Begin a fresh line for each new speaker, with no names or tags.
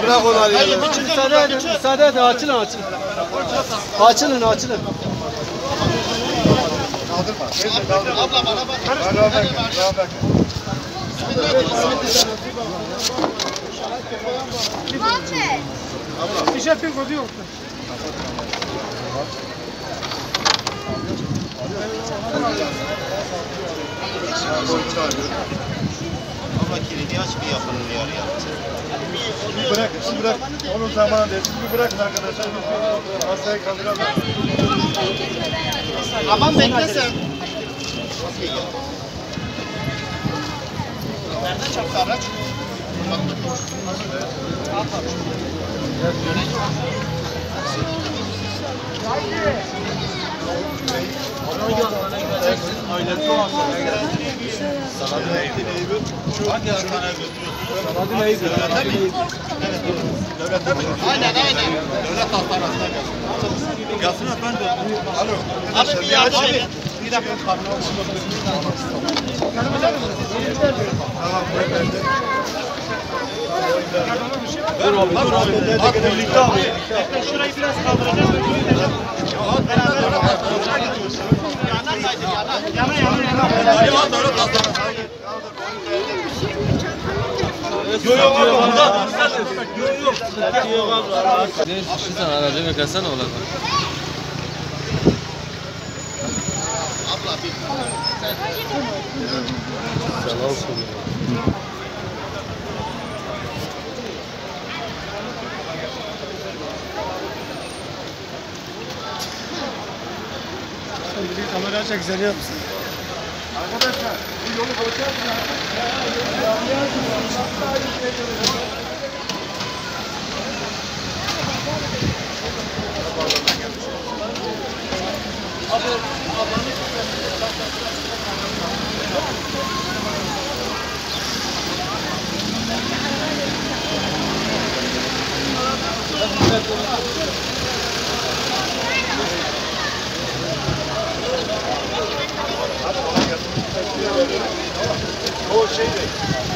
Bırak onları. Müsaade edin, açılın. Açılın. Abla bana bak. Tişörtün kodu yok.
Abla kilidi aç bir yapılır ya.
Bırak. Onun zamanı değil. Bir bırakın arkadaşlar. Hastayı kaldıralım.
Aman bekle sen. Nereden çarptı araç?
Ailesi olan Saladin Eyüp. Hangi hastaneye götürüyorsunuz? Saladin Eyüp. Devlete mi?
Aynen.
Devlet hastanesine gelsin. Gelsin efendim. Alo.
Abi bir yardım edin.
Bir dakika. Tamam. Dur abi. At birlikte abi.
Şurayı biraz kaldıracağım.
Kamera çek seni yapsın. Arkadaşlar bu yolu boşaltın. O şey değil.